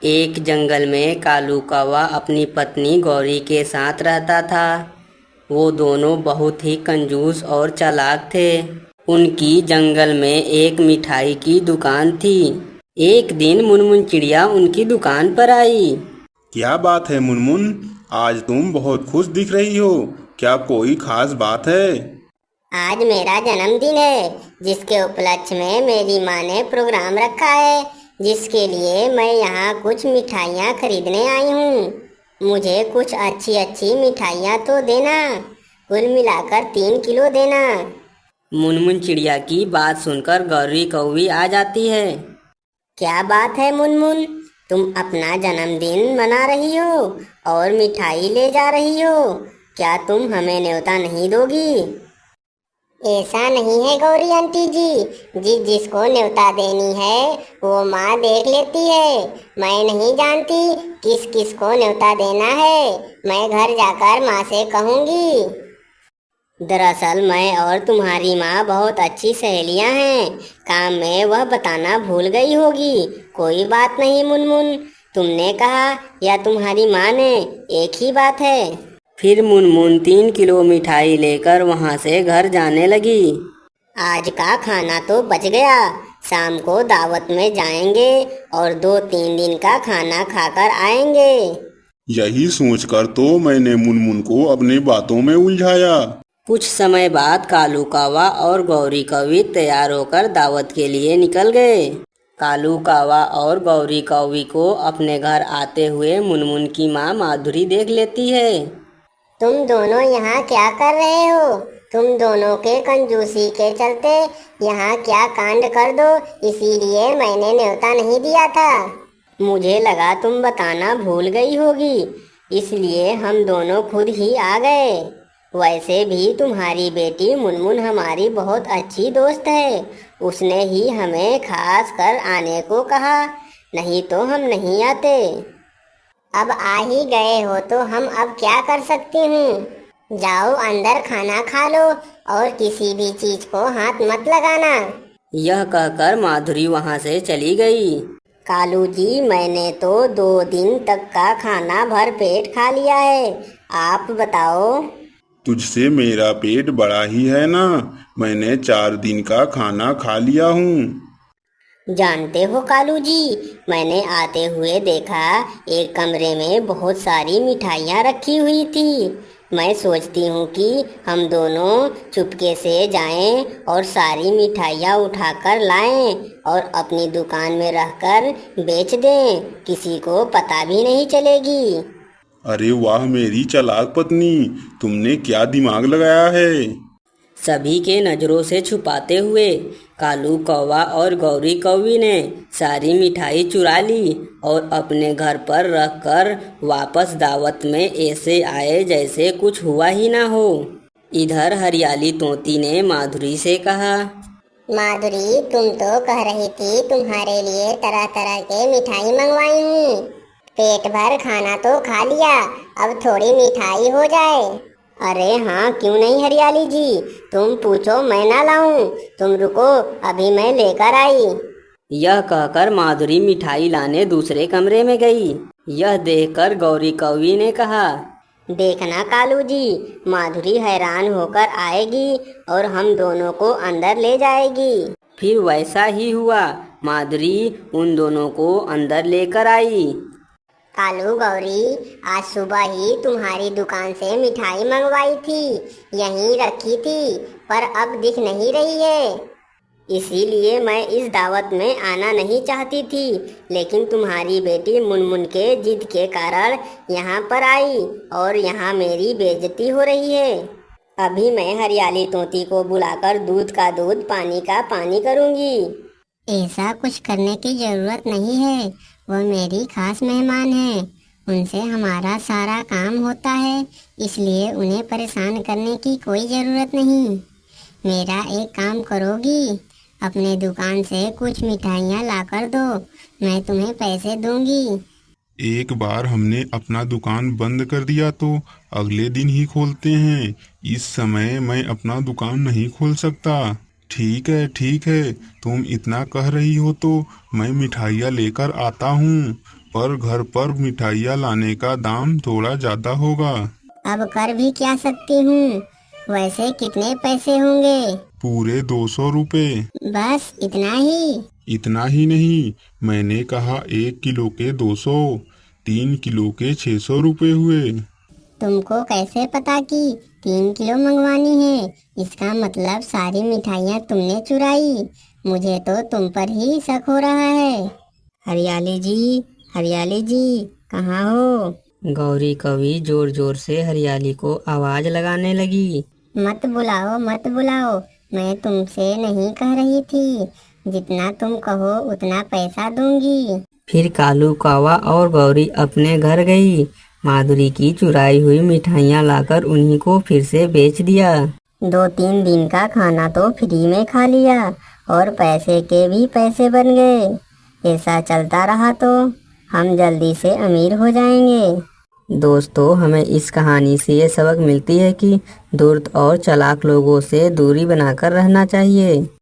एक जंगल में कालू कौवा अपनी पत्नी गौरी के साथ रहता था। वो दोनों बहुत ही कंजूस और चालाक थे। उनकी जंगल में एक मिठाई की दुकान थी। एक दिन मुनमुन चिड़िया उनकी दुकान पर आई। क्या बात है मुनमुन, आज तुम बहुत खुश दिख रही हो। क्या कोई खास बात है? आज मेरा जन्मदिन है, जिसके उपलक्ष्य में मेरी माँ ने प्रोग्राम रखा है, जिसके लिए मैं यहाँ कुछ मिठाइयाँ खरीदने आई हूँ। मुझे कुछ अच्छी अच्छी मिठाइयाँ तो देना, कुल मिलाकर 3 किलो देना। मुनमुन चिड़िया की बात सुनकर गौरी कौवी आ जाती है। क्या बात है मुनमुन, तुम अपना जन्मदिन मना रही हो और मिठाई ले जा रही हो। क्या तुम हमें न्योता नहीं दोगी? ऐसा नहीं है गौरी आंटी जी, जिसको न्योता देनी है वो माँ देख लेती है। मैं नहीं जानती किस किस को न्योता देना है। मैं घर जाकर माँ से कहूँगी। दरअसल मैं और तुम्हारी माँ बहुत अच्छी सहेलियाँ हैं। काम में वह बताना भूल गई होगी। कोई बात नहीं मुनमुन, तुमने कहा या तुम्हारी माँ ने, एक ही बात है। फिर मुनमुन 3 किलो मिठाई लेकर वहाँ से घर जाने लगी। आज का खाना तो बच गया, शाम को दावत में जाएंगे और 2-3 दिन का खाना खाकर आएंगे। यही सोचकर तो मैंने मुनमुन को अपनी बातों में उलझाया। कुछ समय बाद कालू कौवा और गौरी कौवी तैयार होकर दावत के लिए निकल गए। कालू कौवा और गौरी कौवी को अपने घर आते हुए मुनमुन की माँ माधुरी देख लेती है। तुम दोनों यहाँ क्या कर रहे हो? तुम दोनों के कंजूसी के चलते यहाँ क्या कांड कर दो, इसीलिए मैंने न्योता नहीं दिया था। मुझे लगा तुम बताना भूल गई होगी, इसलिए हम दोनों खुद ही आ गए। वैसे भी तुम्हारी बेटी मुनमुन हमारी बहुत अच्छी दोस्त है। उसने ही हमें खास कर आने को कहा, नहीं तो हम नहीं आते। अब आ ही गए हो तो हम अब क्या कर सकती हूँ। जाओ अंदर खाना खा लो और किसी भी चीज को हाथ मत लगाना। यह कहकर माधुरी वहाँ से चली गई। कालू जी, मैंने तो 2 दिन तक का खाना भर पेट खा लिया है, आप बताओ। तुझसे मेरा पेट बड़ा ही है ना, मैंने 4 दिन का खाना खा लिया हूँ। जानते हो कालू जी, मैंने आते हुए देखा एक कमरे में बहुत सारी मिठाइयाँ रखी हुई थी। मैं सोचती हूँ कि हम दोनों चुपके से जाएं और सारी मिठाइयाँ उठाकर लाएं और अपनी दुकान में रखकर बेच दें, किसी को पता भी नहीं चलेगी। अरे वाह मेरी चालाक पत्नी, तुमने क्या दिमाग लगाया है। सभी के नज़रों से छुपाते हुए कालू कौवा और गौरी कौवी ने सारी मिठाई चुरा ली और अपने घर पर रखकर वापस दावत में ऐसे आए जैसे कुछ हुआ ही ना हो। इधर हरियाली तोती ने माधुरी से कहा, माधुरी, तुम तो कह रही थी तुम्हारे लिए तरह तरह के मिठाई मंगवाई हूँ। पेट भर खाना तो खा लिया, अब थोड़ी मिठाई हो जाए। अरे हाँ, क्यों नहीं हरियाली जी, तुम पूछो मैं ना लाऊं। तुम रुको, अभी मैं लेकर आई। यह कहकर माधुरी मिठाई लाने दूसरे कमरे में गई। यह देखकर गौरी कौवी ने कहा, देखना कालू जी, माधुरी हैरान होकर आएगी और हम दोनों को अंदर ले जाएगी। फिर वैसा ही हुआ। माधुरी उन दोनों को अंदर लेकर आई। कालू गौरी, आज सुबह ही तुम्हारी दुकान से मिठाई मंगवाई थी, यहीं रखी थी, पर अब दिख नहीं रही है। इसीलिए मैं इस दावत में आना नहीं चाहती थी, लेकिन तुम्हारी बेटी मुनमुन के जिद के कारण यहाँ पर आई और यहाँ मेरी बेइज्जती हो रही है। अभी मैं हरियाली तोती को बुलाकर दूध का दूध, पानी का पानी करूँगी। ऐसा कुछ करने की जरूरत नहीं है, वो मेरी खास मेहमान है। उनसे हमारा सारा काम होता है, इसलिए उन्हें परेशान करने की कोई ज़रूरत नहीं। मेरा एक काम करोगी, अपने दुकान से कुछ मिठाइयाँ लाकर दो, मैं तुम्हें पैसे दूंगी। एक बार हमने अपना दुकान बंद कर दिया तो अगले दिन ही खोलते हैं। इस समय मैं अपना दुकान नहीं खोल सकता। ठीक है, तुम इतना कह रही हो तो मैं मिठाइयाँ लेकर आता हूँ, पर घर पर मिठाइयाँ लाने का दाम थोड़ा ज्यादा होगा। अब कर भी क्या सकती हूँ। वैसे कितने पैसे होंगे? पूरे 200 रुपए। बस इतना ही? इतना ही नहीं, मैंने कहा 1 किलो के 200, 3 किलो के 600 रुपए हुए। तुमको कैसे पता कि 3 किलो मंगवानी है? इसका मतलब सारी मिठाइयाँ तुमने चुराई। मुझे तो तुम पर ही शक हो रहा है। हरियाली जी कहाँ हो? गौरी कवि जोर जोर से हरियाली को आवाज लगाने लगी। मत बुलाओ मत बुलाओ, मैं तुमसे नहीं कह रही थी। जितना तुम कहो उतना पैसा दूंगी। फिर कालू कौवा और गौरी अपने घर गई। माधुरी की चुराई हुई मिठाइयाँ लाकर उन्हीं को फिर से बेच दिया। 2-3 दिन का खाना तो फ्री में खा लिया और पैसे के भी पैसे बन गए। ऐसा चलता रहा तो हम जल्दी से अमीर हो जाएंगे। दोस्तों, हमें इस कहानी से ये सबक मिलती है कि धूर्त और चालाक लोगों से दूरी बनाकर रहना चाहिए।